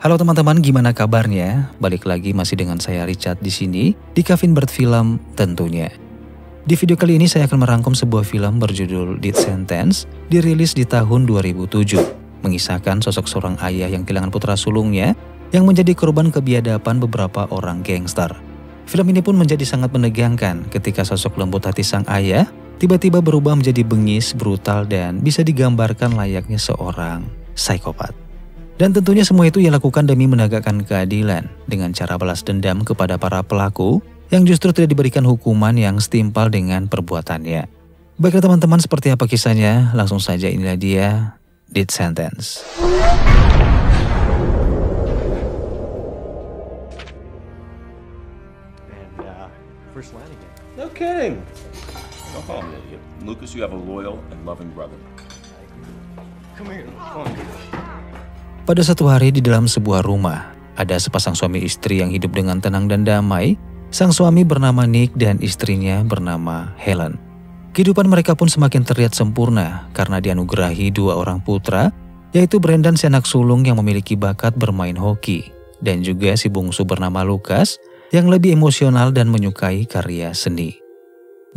Halo teman-teman, gimana kabarnya? Balik lagi masih dengan saya Richard di sini di Kevin Bird Film tentunya. Di video kali ini saya akan merangkum sebuah film berjudul Death Sentence, dirilis di tahun 2007, mengisahkan sosok seorang ayah yang kehilangan putra sulungnya yang menjadi korban kebiadaban beberapa orang gangster. Film ini pun menjadi sangat menegangkan ketika sosok lembut hati sang ayah tiba-tiba berubah menjadi bengis, brutal, dan bisa digambarkan layaknya seorang psikopat. Dan tentunya semua itu ia lakukan demi menegakkan keadilan dengan cara balas dendam kepada para pelaku yang justru tidak diberikan hukuman yang setimpal dengan perbuatannya. Baiklah teman-teman, seperti apa kisahnya? Langsung saja, inilah dia Death Sentence. First line again. No kidding. Go home, idiot. Lucas, you have a loyal and loving brother. Come here. Come on. Pada satu hari di dalam sebuah rumah, ada sepasang suami istri yang hidup dengan tenang dan damai. Sang suami bernama Nick dan istrinya bernama Helen. Kehidupan mereka pun semakin terlihat sempurna karena dianugerahi dua orang putra, yaitu Brandon si anak sulung yang memiliki bakat bermain hoki, dan juga si bungsu bernama Lucas yang lebih emosional dan menyukai karya seni.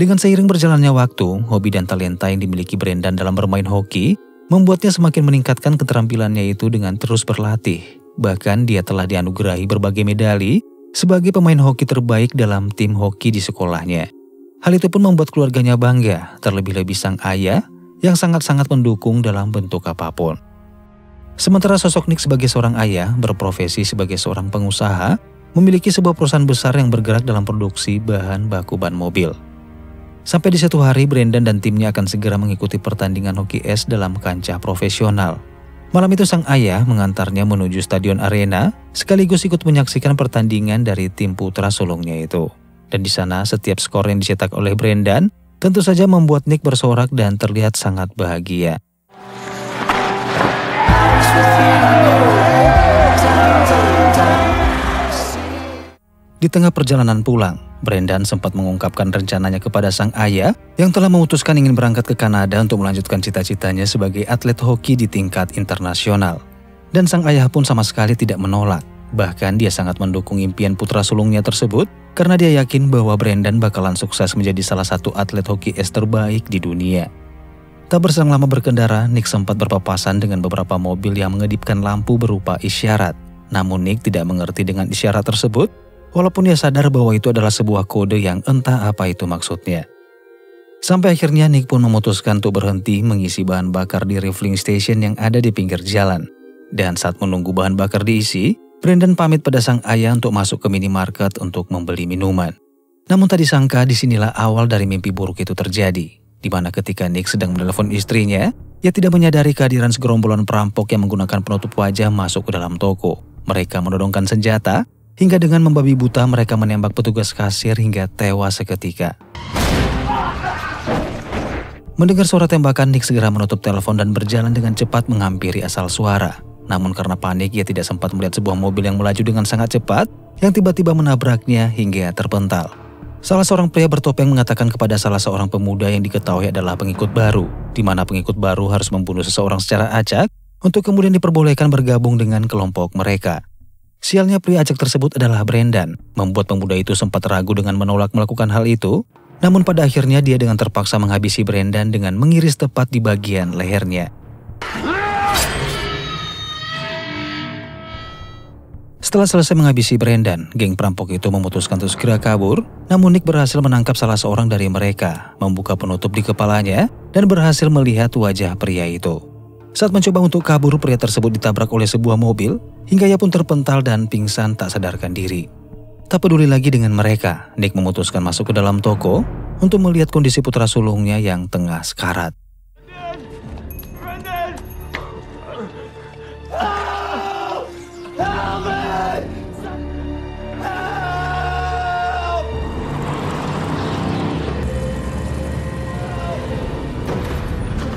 Dengan seiring berjalannya waktu, hobi dan talenta yang dimiliki Brandon dalam bermain hoki membuatnya semakin meningkatkan keterampilannya itu dengan terus berlatih. Bahkan dia telah dianugerahi berbagai medali sebagai pemain hoki terbaik dalam tim hoki di sekolahnya. Hal itu pun membuat keluarganya bangga, terlebih-lebih sang ayah yang sangat-sangat mendukung dalam bentuk apapun. Sementara sosok Nick sebagai seorang ayah berprofesi sebagai seorang pengusaha, memiliki sebuah perusahaan besar yang bergerak dalam produksi bahan baku ban mobil. Sampai di satu hari, Brandon dan timnya akan segera mengikuti pertandingan hoki es dalam kancah profesional. Malam itu sang ayah mengantarnya menuju stadion arena, sekaligus ikut menyaksikan pertandingan dari tim putra sulungnya itu. Dan di sana setiap skor yang dicetak oleh Brandon tentu saja membuat Nick bersorak dan terlihat sangat bahagia. Di tengah perjalanan pulang, Brandon sempat mengungkapkan rencananya kepada sang ayah yang telah memutuskan ingin berangkat ke Kanada untuk melanjutkan cita-citanya sebagai atlet hoki di tingkat internasional. Dan sang ayah pun sama sekali tidak menolak. Bahkan dia sangat mendukung impian putra sulungnya tersebut karena dia yakin bahwa Brandon bakalan sukses menjadi salah satu atlet hoki es terbaik di dunia. Tak berselang lama berkendara, Nick sempat berpapasan dengan beberapa mobil yang mengedipkan lampu berupa isyarat. Namun Nick tidak mengerti dengan isyarat tersebut, walaupun dia sadar bahwa itu adalah sebuah kode yang entah apa itu maksudnya. Sampai akhirnya Nick pun memutuskan untuk berhenti mengisi bahan bakar di refilling station yang ada di pinggir jalan. Dan saat menunggu bahan bakar diisi, Brandon pamit pada sang ayah untuk masuk ke minimarket untuk membeli minuman. Namun tak disangka disinilah awal dari mimpi buruk itu terjadi, di mana ketika Nick sedang menelepon istrinya, ia tidak menyadari kehadiran segerombolan perampok yang menggunakan penutup wajah masuk ke dalam toko. Mereka menodongkan senjata, hingga dengan membabi buta mereka menembak petugas kasir hingga tewas seketika. Mendengar suara tembakan, Nick segera menutup telepon dan berjalan dengan cepat menghampiri asal suara. Namun karena panik, ia tidak sempat melihat sebuah mobil yang melaju dengan sangat cepat yang tiba-tiba menabraknya hingga terpental. Salah seorang pria bertopeng mengatakan kepada salah seorang pemuda yang diketahui adalah pengikut baru, di mana pengikut baru harus membunuh seseorang secara acak untuk kemudian diperbolehkan bergabung dengan kelompok mereka. Sialnya pria acak tersebut adalah Brandon, membuat pemuda itu sempat ragu dengan menolak melakukan hal itu. Namun pada akhirnya dia dengan terpaksa menghabisi Brandon dengan mengiris tepat di bagian lehernya. Setelah selesai menghabisi Brandon, geng perampok itu memutuskan untuk segera kabur. Namun Nick berhasil menangkap salah seorang dari mereka, membuka penutup di kepalanya, dan berhasil melihat wajah pria itu. Saat mencoba untuk kabur, pria tersebut ditabrak oleh sebuah mobil, hingga ia pun terpental dan pingsan tak sadarkan diri. Tak peduli lagi dengan mereka, Nick memutuskan masuk ke dalam toko untuk melihat kondisi putra sulungnya yang tengah sekarat.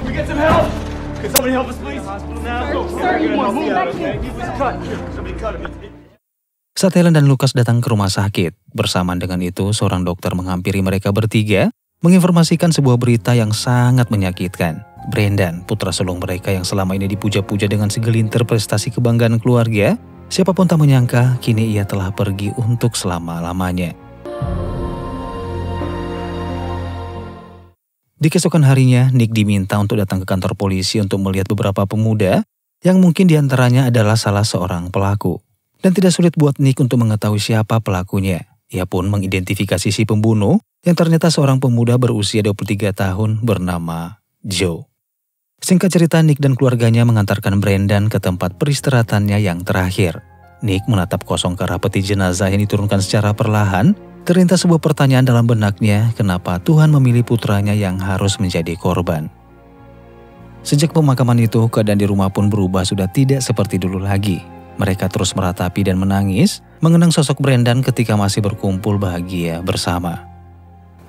Get some help! Can somebody help us, please? Hospital now. Sir, you must be back here. He was cut. Somebody cut him. Saat Helen dan Lucas datang ke rumah sakit, bersamaan dengan itu seorang dokter menghampiri mereka bertiga, menginformasikan sebuah berita yang sangat menyakitkan. Brandon, putra sulung mereka yang selama ini dipuja-puja dengan segelintir prestasi kebanggaan keluarga, Siapapun tak menyangka, kini ia telah pergi untuk selama-lamanya. Di keesokan harinya, Nick diminta untuk datang ke kantor polisi untuk melihat beberapa pemuda yang mungkin diantaranya adalah salah seorang pelaku. Dan tidak sulit buat Nick untuk mengetahui siapa pelakunya. Ia pun mengidentifikasi si pembunuh yang ternyata seorang pemuda berusia 23 tahun bernama Joe. Singkat cerita, Nick dan keluarganya mengantarkan Brendan ke tempat peristirahatannya yang terakhir. Nick menatap kosong ke arah peti jenazah yang diturunkan secara perlahan. Terlintas sebuah pertanyaan dalam benaknya, kenapa Tuhan memilih putranya yang harus menjadi korban. Sejak pemakaman itu, keadaan di rumah pun berubah sudah tidak seperti dulu lagi. Mereka terus meratapi dan menangis, mengenang sosok Brendan ketika masih berkumpul bahagia bersama.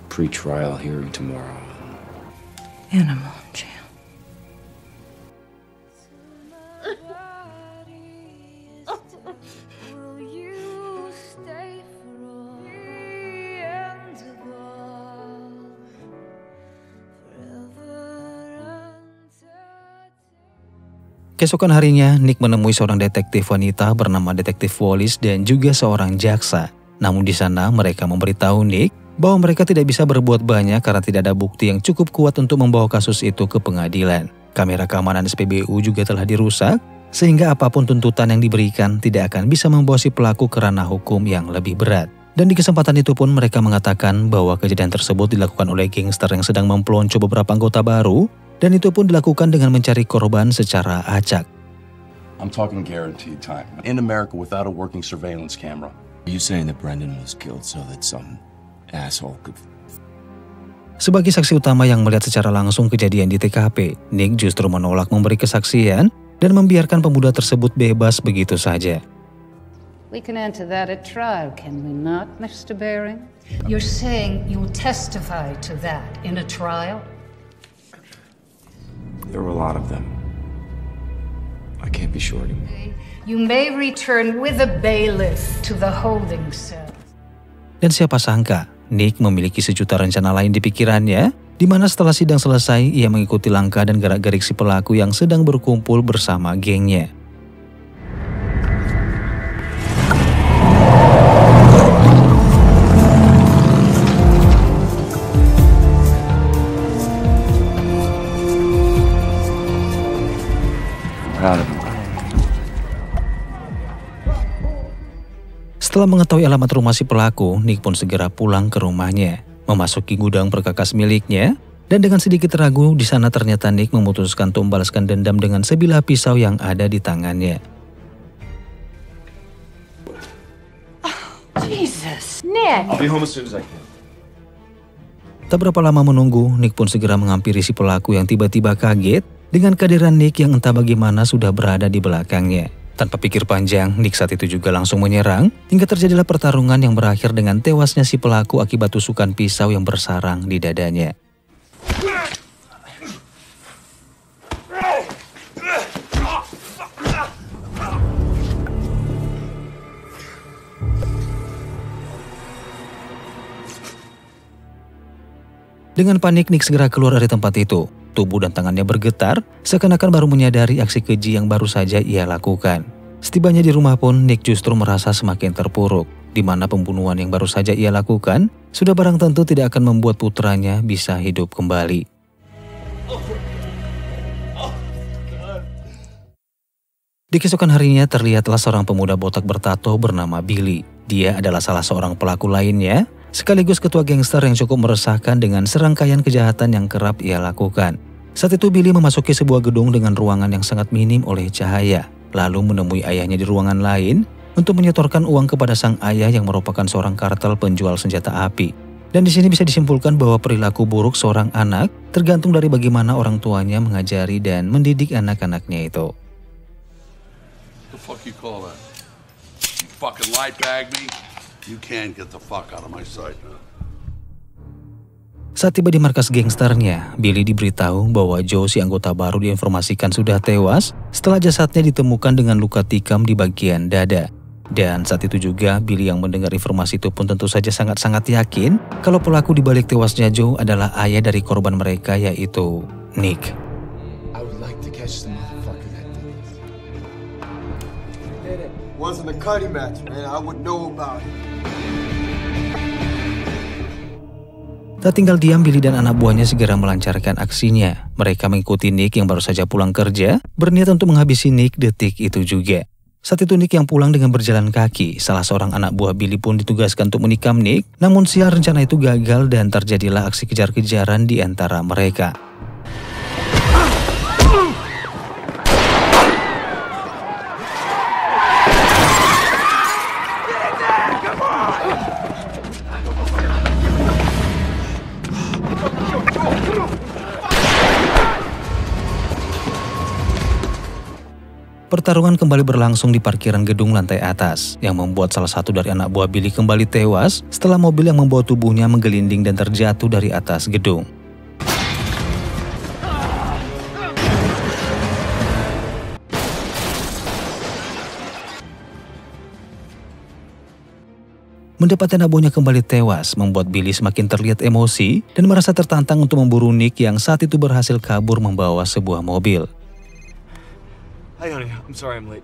Pre-trial hearing tomorrow. Animal jail. Keesokan harinya, Nick menemui seorang detektif wanita bernama Detektif Wallis dan juga seorang jaksa. Namun di sana mereka memberitahu Nick bahwa mereka tidak bisa berbuat banyak karena tidak ada bukti yang cukup kuat untuk membawa kasus itu ke pengadilan. Kamera keamanan SPBU juga telah dirusak, sehingga apapun tuntutan yang diberikan tidak akan bisa membawa si pelaku ke ranah hukum yang lebih berat. Dan di kesempatan itu pun mereka mengatakan bahwa kejadian tersebut dilakukan oleh gangster yang sedang mempelonco beberapa anggota baru, dan itu pun dilakukan dengan mencari korban secara acak. I'm talking guaranteed time. In America without a working surveillance camera. Are you saying that Brendan was killed so that some asshole could... Sebagai saksi utama yang melihat secara langsung kejadian di TKP, Nick justru menolak memberi kesaksian dan membiarkan pemuda tersebut bebas begitu saja. We can answer that at trial, can we not, Mr. Baring? You're saying you'll testify to that in a trial? There were a lot of them. I can't be sure anymore. You may return with a bailiff to the holding cell. Dan siapa sangka, Nick memiliki sejuta rencana lain di pikirannya, di mana setelah sidang selesai, ia mengikuti langkah dan gerak-gerik si pelaku yang sedang berkumpul bersama gengnya. Setelah mengetahui alamat rumah si pelaku, Nick pun segera pulang ke rumahnya, memasuki gudang perkakas miliknya, dan dengan sedikit ragu di sana ternyata Nick memutuskan untuk membalaskan dendam dengan sebilah pisau yang ada di tangannya. Jesus, Nick! I'll be home as soon as I can. Tak berapa lama menunggu, Nick pun segera menghampiri si pelaku yang tiba-tiba kaget dengan kehadiran Nick yang entah bagaimana sudah berada di belakangnya. Tanpa pikir panjang, Nick saat itu juga langsung menyerang, hingga terjadilah pertarungan yang berakhir dengan tewasnya si pelaku akibat tusukan pisau yang bersarang di dadanya. Dengan panik, Nick segera keluar dari tempat itu. Tubuh dan tangannya bergetar, seakan-akan baru menyadari aksi keji yang baru saja ia lakukan. Setibanya di rumah pun, Nick justru merasa semakin terpuruk, di mana pembunuhan yang baru saja ia lakukan sudah barang tentu tidak akan membuat putranya bisa hidup kembali. Di keesokan harinya terlihatlah seorang pemuda botak bertato bernama Billy. Dia adalah salah seorang pelaku lainnya, sekaligus ketua gangster yang cukup meresahkan dengan serangkaian kejahatan yang kerap ia lakukan. Saat itu Billy memasuki sebuah gedung dengan ruangan yang sangat minim oleh cahaya, lalu menemui ayahnya di ruangan lain untuk menyetorkan uang kepada sang ayah yang merupakan seorang kartel penjual senjata api. Dan di sini bisa disimpulkan bahwa perilaku buruk seorang anak tergantung dari bagaimana orang tuanya mengajari dan mendidik anak-anaknya itu. The fuck you call that? You fucking light bag me? You can't get the fuck out of my sight now. Saat tiba di markas gangsternya, Billy diberitahu bahwa Joe, si anggota baru, diinformasikan sudah tewas setelah jasadnya ditemukan dengan luka tikam di bagian dada. Dan saat itu juga Billy yang mendengar informasi itu pun tentu saja sangat-sangat yakin kalau pelaku dibalik tewasnya Joe adalah ayah dari korban mereka, yaitu Nick. I would like to catch the motherfucker that did this. wasn't a cutting match, man, I would know about it. Tak tinggal diam, Billy dan anak buahnya segera melancarkan aksinya. Mereka mengikuti Nick yang baru saja pulang kerja, berniat untuk menghabisi Nick detik itu juga. Saat itu Nick yang pulang dengan berjalan kaki, salah seorang anak buah Billy pun ditugaskan untuk menikam Nick, namun sial rencana itu gagal dan terjadilah aksi kejar-kejaran di antara mereka. Pertarungan kembali berlangsung di parkiran gedung lantai atas, yang membuat salah satu dari anak buah Billy kembali tewas setelah mobil yang membawa tubuhnya menggelinding dan terjatuh dari atas gedung. Mendapati anak buahnya kembali tewas membuat Billy semakin terlihat emosi dan merasa tertantang untuk memburu Nick yang saat itu berhasil kabur membawa sebuah mobil. Hi, honey. I'm sorry I'm late.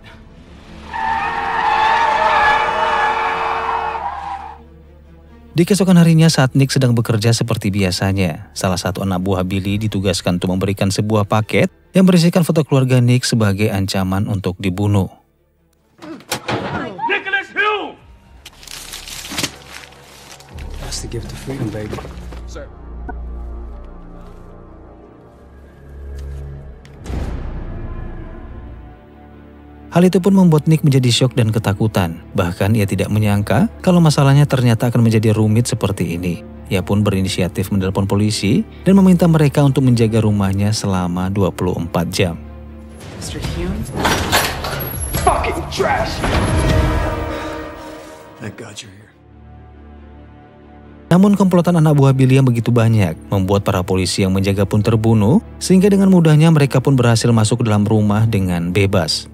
Di keesokan harinya saat Nick sedang bekerja seperti biasanya, salah satu anak buah Billy ditugaskan untuk memberikan sebuah paket yang berisikan foto keluarga Nick sebagai ancaman untuk dibunuh. Nicholas Hill! That's the gift of freedom, baby. Sir. Hal itu pun membuat Nick menjadi syok dan ketakutan. Bahkan ia tidak menyangka kalau masalahnya ternyata akan menjadi rumit seperti ini. Ia pun berinisiatif menelpon polisi dan meminta mereka untuk menjaga rumahnya selama 24 jam. Mr. Hume? Fucking trash! Thank God you're here. Namun komplotan anak buah Billy yang begitu banyak membuat para polisi yang menjaga pun terbunuh, sehingga dengan mudahnya mereka pun berhasil masuk ke dalam rumah dengan bebas.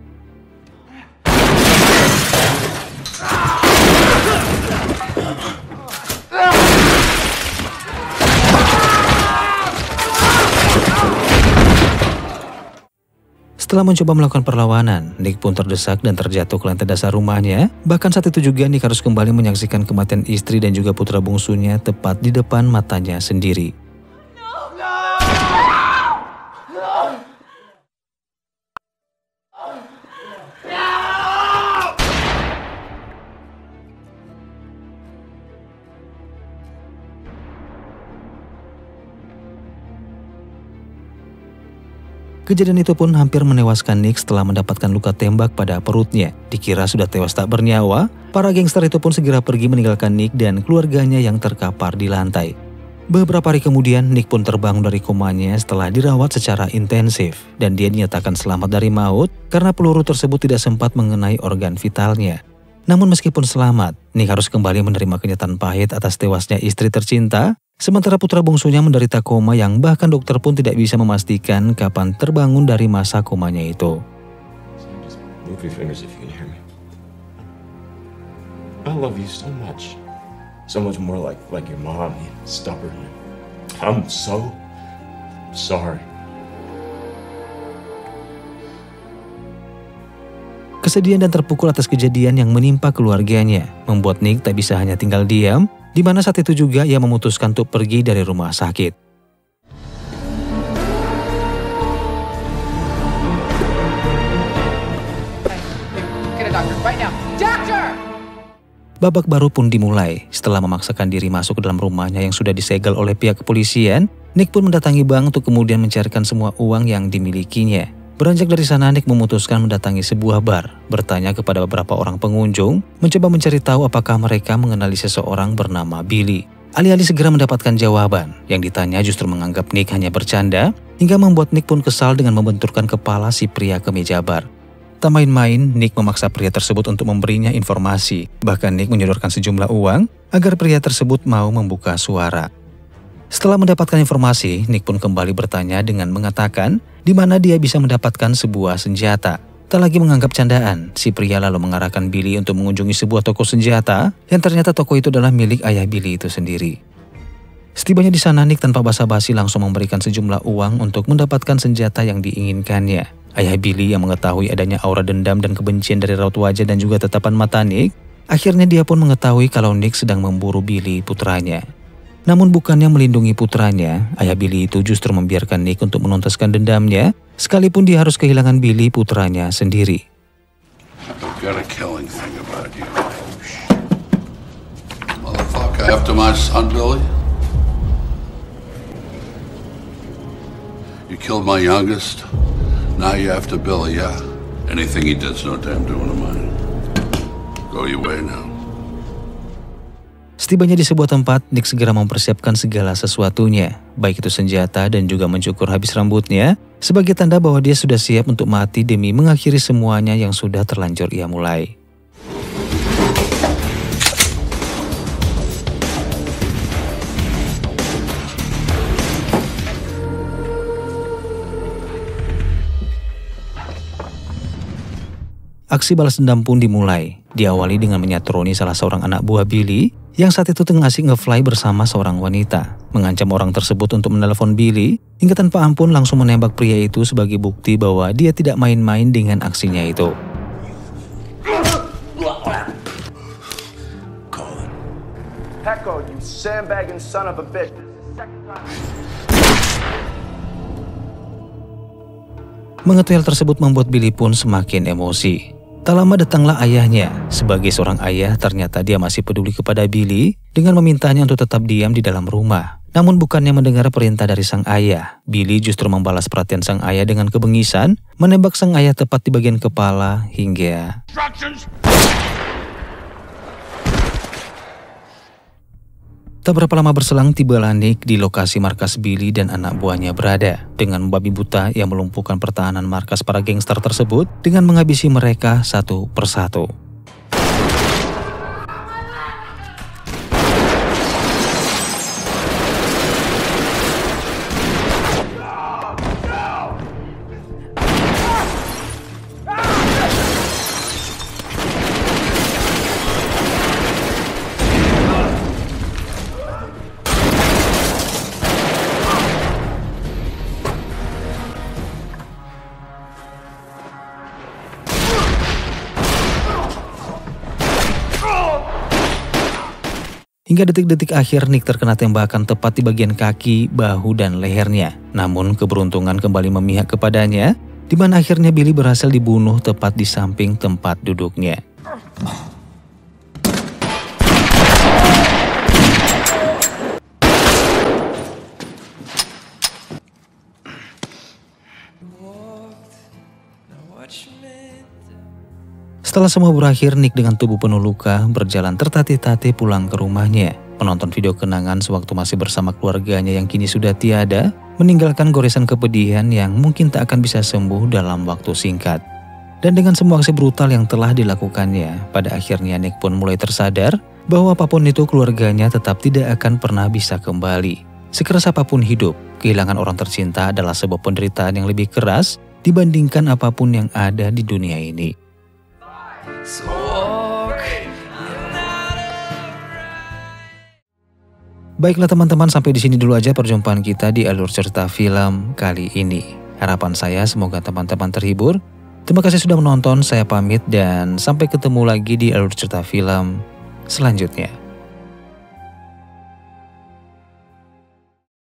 Setelah mencoba melakukan perlawanan, Nick pun terdesak dan terjatuh ke lantai dasar rumahnya. Bahkan saat itu juga Nick harus kembali menyaksikan kematian istri dan juga putra bungsunya tepat di depan matanya sendiri. Kejadian itu pun hampir menewaskan Nick setelah mendapatkan luka tembak pada perutnya. Dikira sudah tewas tak bernyawa, para gangster itu pun segera pergi meninggalkan Nick dan keluarganya yang terkapar di lantai. Beberapa hari kemudian, Nick pun terbangun dari komanya setelah dirawat secara intensif dan dia dinyatakan selamat dari maut karena peluru tersebut tidak sempat mengenai organ vitalnya. Namun meskipun selamat, Nick harus kembali menerima kenyataan pahit atas tewasnya istri tercinta. Sementara putra bungsunya menderita koma yang bahkan dokter pun tidak bisa memastikan kapan terbangun dari masa komanya itu. Move your fingers if you can hear me. I love you so much. So much more like your mom, stubborn. I'm so sorry. Kesedihan dan terpukul atas kejadian yang menimpa keluarganya membuat Nick tak bisa hanya tinggal diam, di mana saat itu juga ia memutuskan untuk pergi dari rumah sakit. Babak baru pun dimulai. Setelah memaksakan diri masuk ke dalam rumahnya yang sudah disegel oleh pihak kepolisian, Nick pun mendatangi bank untuk kemudian mencairkan semua uang yang dimilikinya. Beranjak dari sana, Nick memutuskan mendatangi sebuah bar, bertanya kepada beberapa orang pengunjung, mencoba mencari tahu apakah mereka mengenali seseorang bernama Billy. Alih-alih segera mendapatkan jawaban, yang ditanya justru menganggap Nick hanya bercanda, hingga membuat Nick pun kesal dengan membenturkan kepala si pria ke meja bar. Tak main-main, Nick memaksa pria tersebut untuk memberinya informasi. Bahkan Nick menyodorkan sejumlah uang agar pria tersebut mau membuka suara. Setelah mendapatkan informasi, Nick pun kembali bertanya dengan mengatakan di mana dia bisa mendapatkan sebuah senjata. Tak lagi menganggap candaan, si pria lalu mengarahkan Billy untuk mengunjungi sebuah toko senjata yang ternyata toko itu adalah milik ayah Billy itu sendiri. Setibanya di sana, Nick tanpa basa-basi langsung memberikan sejumlah uang untuk mendapatkan senjata yang diinginkannya. Ayah Billy yang mengetahui adanya aura dendam dan kebencian dari raut wajah dan juga tatapan mata Nick, akhirnya dia pun mengetahui kalau Nick sedang memburu Billy putranya. Namun bukannya melindungi putranya, ayah Billy itu justru membiarkan Nick untuk menuntaskan dendamnya, sekalipun dia harus kehilangan Billy putranya sendiri. I've got a killing thing about you. Motherfucker after my son, Billy? You killed my youngest. Now you after Billy, yeah? Anything he did's no damn doing of mine. Go your way now. Setibanya di sebuah tempat, Nick segera mempersiapkan segala sesuatunya, baik itu senjata dan juga mencukur habis rambutnya, sebagai tanda bahwa dia sudah siap untuk mati demi mengakhiri semuanya yang sudah terlanjur ia mulai. Aksi balas dendam pun dimulai, diawali dengan menyatroni salah seorang anak buah Billy yang saat itu tengah asik nge-fly bersama seorang wanita, mengancam orang tersebut untuk menelepon Billy, hingga tanpa ampun langsung menembak pria itu sebagai bukti bahwa dia tidak main-main dengan aksinya itu. Echo, you sandbagging son of a bitch. Mengetahui hal tersebut membuat Billy pun semakin emosi. Tak lama datanglah ayahnya. Sebagai seorang ayah, ternyata dia masih peduli kepada Billy dengan memintanya untuk tetap diam di dalam rumah. Namun bukannya mendengar perintah dari sang ayah, Billy justru membalas perhatian sang ayah dengan kebengisan, menembak sang ayah tepat di bagian kepala hingga... Tak berapa lama berselang, tibalah Nick di lokasi markas Billy dan anak buahnya berada, dengan membabi buta yang melumpuhkan pertahanan markas para gangster tersebut dengan menghabisi mereka satu persatu. Hingga detik-detik akhir Nick terkena tembakan tepat di bagian kaki, bahu, dan lehernya. Namun keberuntungan kembali memihak kepadanya, di mana akhirnya Billy berhasil dibunuh tepat di samping tempat duduknya. Setelah semua berakhir, Nick dengan tubuh penuh luka berjalan tertatih-tatih pulang ke rumahnya. Penonton video kenangan sewaktu masih bersama keluarganya yang kini sudah tiada, meninggalkan goresan kepedihan yang mungkin tak akan bisa sembuh dalam waktu singkat. Dan dengan semua aksi brutal yang telah dilakukannya, pada akhirnya Nick pun mulai tersadar bahwa apapun itu keluarganya tetap tidak akan pernah bisa kembali. Sekeras apapun hidup, kehilangan orang tercinta adalah sebuah penderitaan yang lebih keras dibandingkan apapun yang ada di dunia ini. Baiklah teman-teman, sampai di sini dulu aja perjumpaan kita di alur cerita film kali ini. Harapan saya semoga teman-teman terhibur. Terima kasih sudah menonton, saya pamit dan sampai ketemu lagi di alur cerita film selanjutnya.